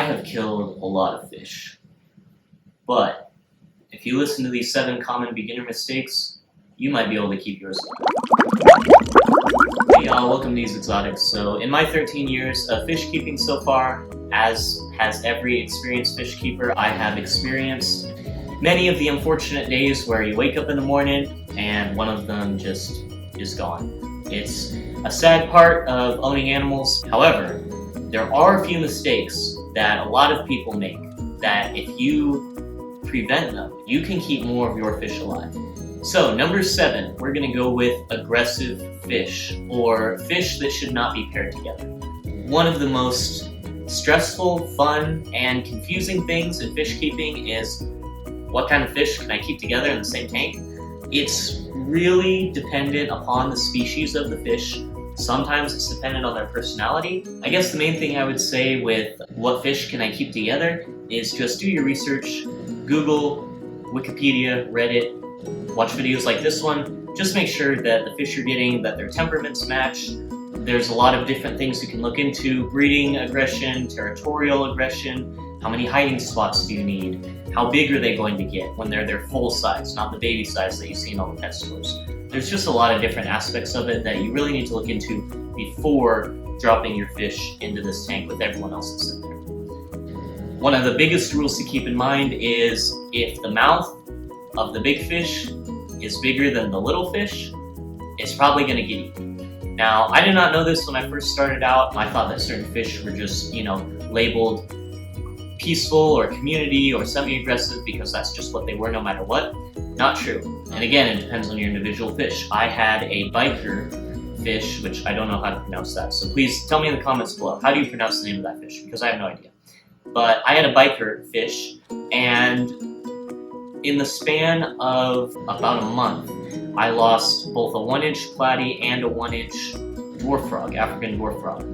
I have killed a lot of fish, but if you listen to these 7 common beginner mistakes, you might be able to keep yours alive. Hey y'all, welcome to These Exotics. So in my 13 years of fish keeping so far, as has every experienced fish keeper, I have experienced many of the unfortunate days where you wake up in the morning and one of them just is gone. It's a sad part of owning animals. However, there are a few mistakes that a lot of people make that if you prevent them, you can keep more of your fish alive. So number 7, we're gonna go with aggressive fish, or fish that should not be paired together. One of the most stressful, fun, and confusing things in fish keeping is what kind of fish can I keep together in the same tank? It's really dependent upon the species of the fish. Sometimes it's dependent on their personality. I guess the main thing I would say with what fish can I keep together is just do your research. Google, Wikipedia, Reddit, watch videos like this one. Just make sure that the fish you're getting, that their temperaments match. There's a lot of different things you can look into: breeding aggression, territorial aggression, how many hiding spots do you need, how big are they going to get when they're their full size, not the baby size that you see in all the pet stores. There's just a lot of different aspects of it that you really need to look into before dropping your fish into this tank with everyone else that's in there. One of the biggest rules to keep in mind is if the mouth of the big fish is bigger than the little fish, it's probably going to get eaten. Now, I did not know this when I first started out. I thought that certain fish were just, labeled peaceful or community or semi-aggressive because that's just what they were no matter what. Not true. And again, it depends on your individual fish. I had a biker fish, which I don't know how to pronounce that, so please tell me in the comments below, how do you pronounce the name of that fish? Because I have no idea. But I had a biker fish, and in the span of about a month, I lost both a 1-inch platy and a 1-inch dwarf frog, African dwarf frog.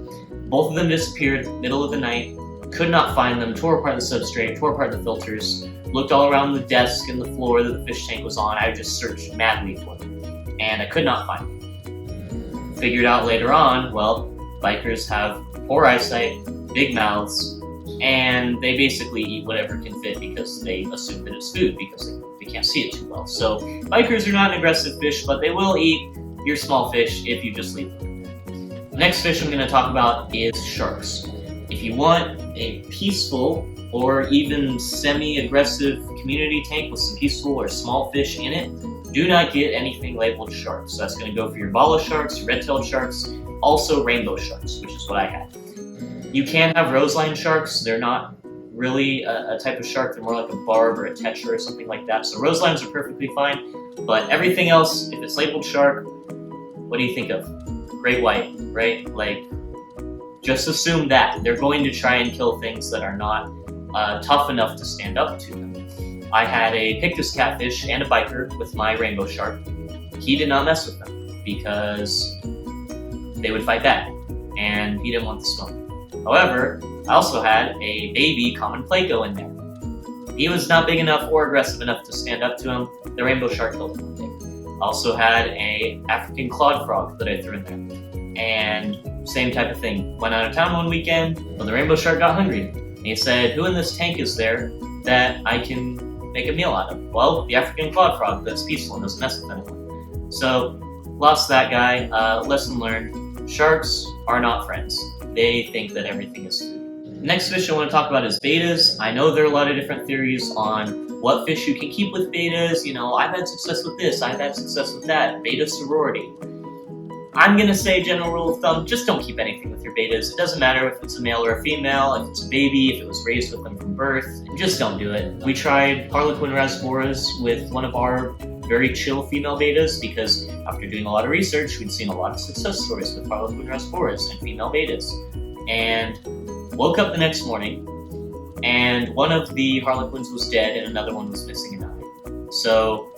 Both of them disappeared middle of the night. Could not find them, tore apart the substrate, tore apart the filters, looked all around the desk and the floor that the fish tank was on. I just searched madly for them, and I could not find them. Figured out later on, well, bikers have poor eyesight, big mouths, and they basically eat whatever can fit because they assume that it's food because they can't see it too well. So bikers are not an aggressive fish, but they will eat your small fish if you just leave them. The next fish I'm going to talk about is sharks. If you want a peaceful or even semi-aggressive community tank with some peaceful or small fish in it, do not get anything labeled sharks. That's going to go for your bala sharks, red-tailed sharks, also rainbow sharks, which is what I had. You can have roseline sharks. They're not really a type of shark. They're more like a barb or a tetra or something like that. So roselines are perfectly fine, but everything else, if it's labeled shark, what do you think of? Great white, right? Like, just assume that. They're going to try and kill things that are not tough enough to stand up to them. I had a pictus catfish and a biker with my rainbow shark. He did not mess with them because they would fight back, and he didn't want the smoke. However, I also had a baby common placo in there. He was not big enough or aggressive enough to stand up to him. The rainbow shark killed him one day. Also had a African clawed frog that I threw in there. And same type of thing. Went out of town one weekend, but the rainbow shark got hungry. And he said, who in this tank is there that I can make a meal out of? Well, the African clawed frog that's peaceful and doesn't mess with anyone. So, lost that guy. Lesson learned. Sharks are not friends. They think that everything is food. The next fish I want to talk about is betas. I know there are a lot of different theories on what fish you can keep with betas. I've had success with this, I've had success with that. Beta sorority. I'm going to say general rule of thumb, just don't keep anything with your betas. It doesn't matter if it's a male or a female, if it's a baby, if it was raised with them from birth. Just don't do it. We tried Harlequin rasboras with one of our very chill female betas because after doing a lot of research, we'd seen a lot of success stories with Harlequin rasboras and female betas. And woke up the next morning, and one of the Harlequins was dead and another one was missing an eye. So,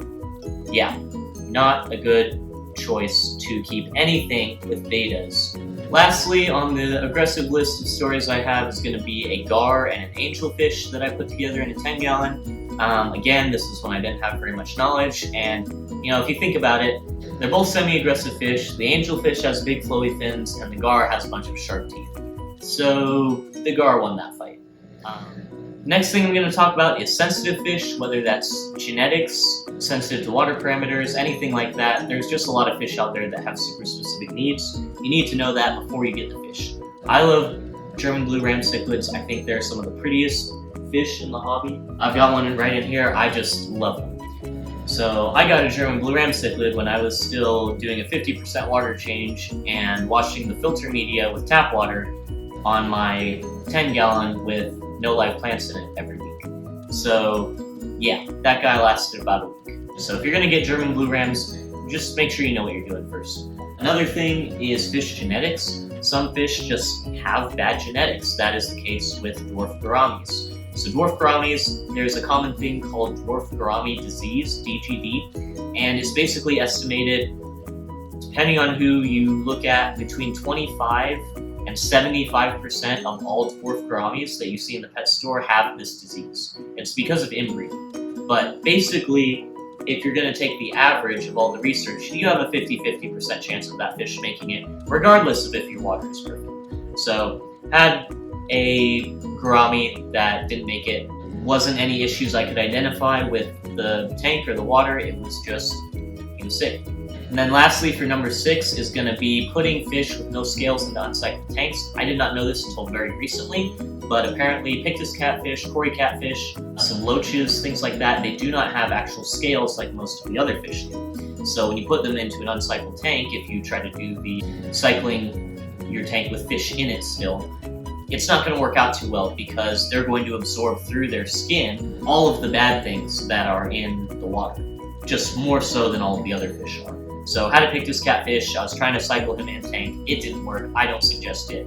yeah, not a good choice to keep anything with betas. Lastly, on the aggressive list of stories I have is going to be a gar and an angelfish that I put together in a 10-gallon. Again, this is when I didn't have very much knowledge, and if you think about it, they're both semi-aggressive fish. The angelfish has big flowy fins, and the gar has a bunch of sharp teeth. So the gar won that fight. Next thing I'm going to talk about is sensitive fish, whether that's genetics, sensitive to water parameters, anything like that. There's just a lot of fish out there that have super specific needs. You need to know that before you get the fish. I love German blue ram cichlids. I think they're some of the prettiest fish in the hobby. I've got one right in here. I just love them. So I got a German blue ram cichlid when I was still doing a 50% water change and washing the filter media with tap water on my 10-gallon with no live plants in it every week. So yeah, that guy lasted about a week. So if you're gonna get German blue rams, just make sure you know what you're doing first. Another thing is fish genetics. Some fish just have bad genetics. That is the case with dwarf gouramis. So dwarf gouramis, there's a common thing called dwarf gourami disease, DGD, and it's basically estimated, depending on who you look at, between 25 and 75% of all dwarf gouramis that you see in the pet store have this disease. It's because of inbreeding. But basically, if you're going to take the average of all the research, you have a 50-50% chance of that fish making it, regardless of if your water is perfect. So, had a gourami that didn't make it. Wasn't any issues I could identify with the tank or the water, it was just, he was sick. And then lastly, for number 6 is going to be putting fish with no scales into uncycled tanks. I did not know this until very recently, but apparently Pictus catfish, Cory catfish, some loaches, things like that, they do not have actual scales like most of the other fish do. So when you put them into an uncycled tank, if you try to do the cycling your tank with fish in it still, it's not going to work out too well because they're going to absorb through their skin all of the bad things that are in the water, just more so than all of the other fish are. So how to pick this catfish, I was trying to cycle him in a tank, it didn't work, I don't suggest it.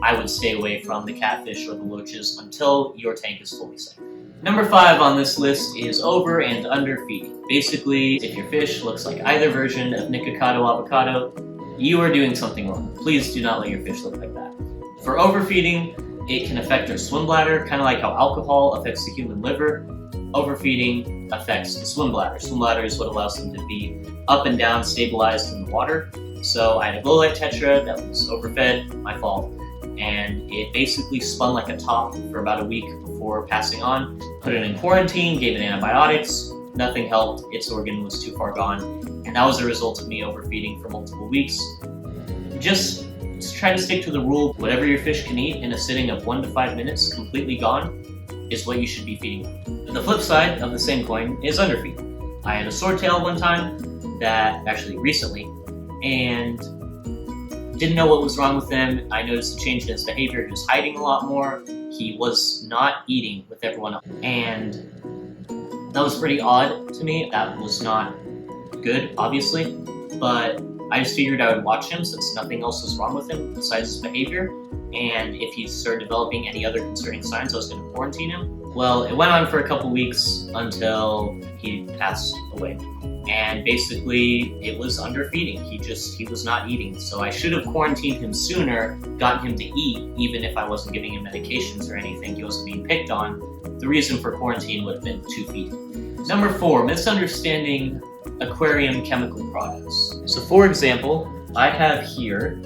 I would stay away from the catfish or the loaches until your tank is fully cycled. Number 5 on this list is over and underfeeding. Basically, if your fish looks like either version of Nikocado avocado, you are doing something wrong. Please do not let your fish look like that. For overfeeding, it can affect their swim bladder, kind of like how alcohol affects the human liver. Overfeeding affects the swim bladder. Swim bladder is what allows them to be up and down, stabilized in the water. So I had a glow light tetra that was overfed, my fault, and it basically spun like a top for about a week before passing on. Put it in quarantine, gave it antibiotics, nothing helped, its organ was too far gone, and that was a result of me overfeeding for multiple weeks. Just try to stick to the rule, whatever your fish can eat in a sitting of 1 to 5 minutes, completely gone, is what you should be feeding them. The flip side of the same coin is underfeeding. I had a swordtail one time, recently, and didn't know what was wrong with him. I noticed a change in his behavior. He was hiding a lot more. He was not eating with everyone else. And that was pretty odd to me. That was not good, obviously, but I just figured I would watch him since nothing else was wrong with him besides his behavior. And if he started developing any other concerning signs, I was going to quarantine him. Well, it went on for a couple weeks until he passed away. And basically, it was underfeeding. He was not eating. So I should have quarantined him sooner, gotten him to eat, even if I wasn't giving him medications or anything. He wasn't being picked on. The reason for quarantine would have been to feed him. Number 4, misunderstanding aquarium chemical products. So for example, I have here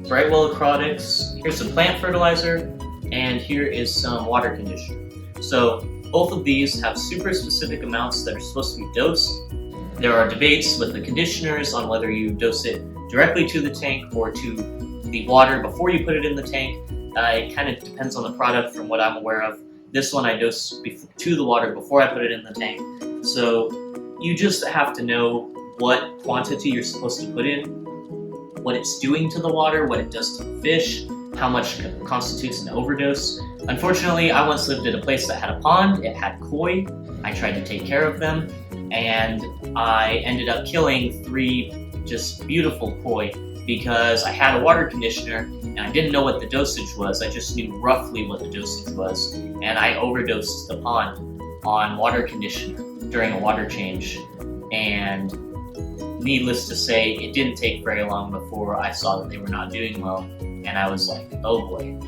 Brightwell Aquatics, here's some plant fertilizer, and here is some water conditioner. So both of these have super specific amounts that are supposed to be dosed. There are debates with the conditioners on whether you dose it directly to the tank or to the water before you put it in the tank. It kind of depends on the product from what I'm aware of. This one I dose to the water before I put it in the tank. So you just have to know what quantity you're supposed to put in, what it's doing to the water, what it does to the fish, how much constitutes an overdose. Unfortunately, I once lived at a place that had a pond. It had koi. I tried to take care of them, and I ended up killing 3 just beautiful koi because I had a water conditioner and I didn't know what the dosage was. I just knew roughly what the dosage was, and I overdosed the pond on water conditioner during a water change. And needless to say, it didn't take very long before I saw that they were not doing well, and I was like, oh boy,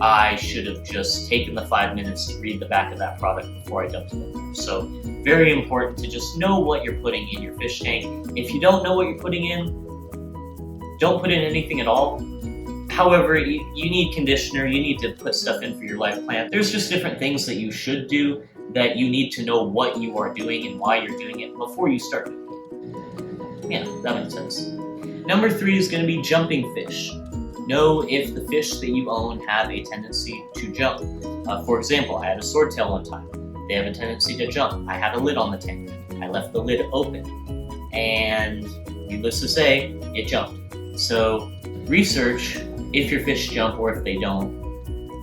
I should have just taken the 5 minutes to read the back of that product before I dumped it in there. So very important to just know what you're putting in your fish tank. If you don't know what you're putting in, don't put in anything at all. However, you need conditioner, you need to put stuff in for your life plant. There's just different things that you should do that you need to know what you are doing and why you're doing it before you start doing it. Yeah, that makes sense. Number 3 is going to be jumping fish. Know if the fish that you own have a tendency to jump. For example, I had a swordtail one time. They have a tendency to jump. I had a lid on the tank. I left the lid open. And needless to say, it jumped. So research if your fish jump or if they don't.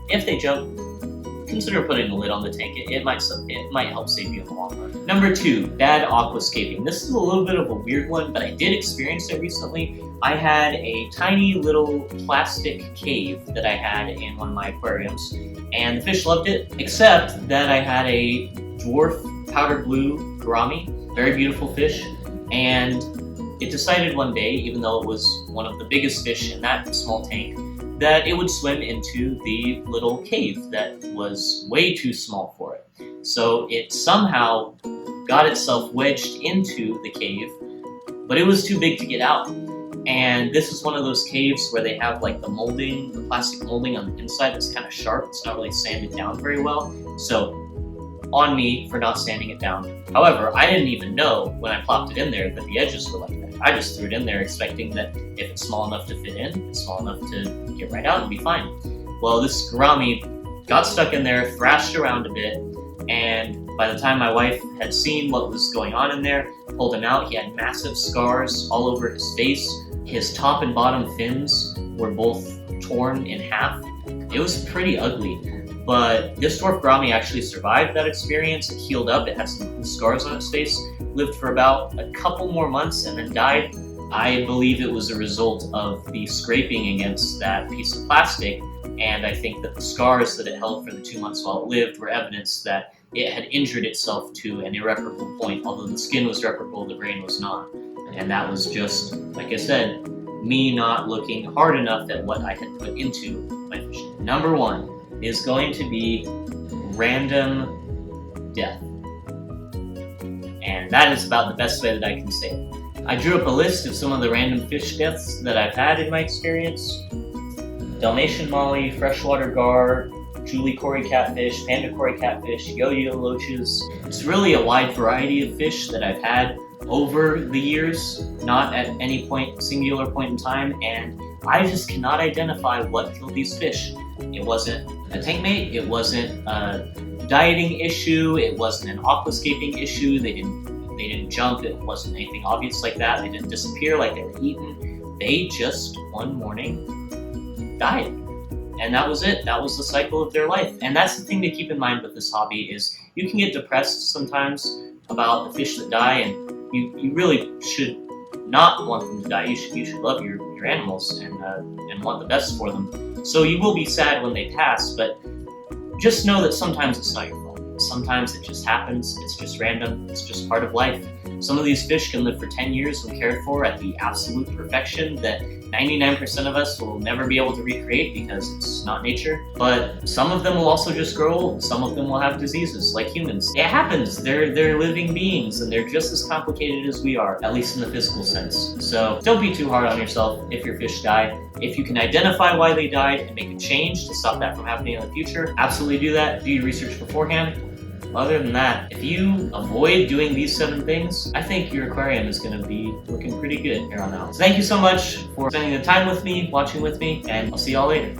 If they jump, consider putting a lid on the tank. It might help save you in the long run. Number 2, bad aquascaping. This is a little bit of a weird one, but I did experience it recently. I had a tiny little plastic cave that I had in one of my aquariums, and the fish loved it, except that I had a dwarf powder blue gourami, very beautiful fish, and it decided one day, even though it was one of the biggest fish in that small tank, that it would swim into the little cave that was way too small for it. So it somehow got itself wedged into the cave, but it was too big to get out. And this is one of those caves where they have like the molding, the plastic molding on the inside that's kind of sharp. It's not really sanded down very well. So on me for not sanding it down. However, I didn't even know when I plopped it in there that the edges were like that. I just threw it in there expecting that if it's small enough to fit in, it's small enough to get right out and be fine. Well, this gourami got stuck in there, thrashed around a bit, and by the time my wife had seen what was going on in there, pulled him out, he had massive scars all over his face. His top and bottom fins were both torn in half. It was pretty ugly, but this dwarf gourami actually survived that experience. It healed up, it had some cool scars on its face, lived for about a couple more months and then died. I believe it was a result of the scraping against that piece of plastic, and I think that the scars that it held for the 2 months while it lived were evidence that it had injured itself to an irreparable point. Although the skin was reparable, the brain was not. And that was just, like I said, me not looking hard enough at what I had put into my fish. Number 1 is going to be random death. And that is about the best way that I can say it. I drew up a list of some of the random fish deaths that I've had in my experience. Dalmatian molly, freshwater gar, Julie Cory catfish, panda Cory catfish, yo-yo loaches. It's really a wide variety of fish that I've had over the years, not at any singular point in time, and I just cannot identify what killed these fish. It wasn't a tank mate, it wasn't a dieting issue, it wasn't an aquascaping issue, they didn't jump, it wasn't anything obvious like that, they didn't disappear like they were eaten, they just one morning died. And that was it. That was the cycle of their life. And that's the thing to keep in mind with this hobby is you can get depressed sometimes about the fish that die, and you really should not want them to die. You should love your animals and want the best for them. So you will be sad when they pass, but just know that sometimes it's not your fault. Sometimes it just happens. It's just random. It's just part of life. Some of these fish can live for 10 years when cared for at the absolute perfection that 99% of us will never be able to recreate because it's not nature. But some of them will also just grow old. Some of them will have diseases like humans. It happens. They're living beings and they're just as complicated as we are, at least in the physical sense. So don't be too hard on yourself if your fish die. If you can identify why they died and make a change to stop that from happening in the future, absolutely do that. Do your research beforehand. Other than that, if you avoid doing these 7 things, I think your aquarium is going to be looking pretty good here on out. So thank you so much for spending the time with me, watching with me, and I'll see y'all later.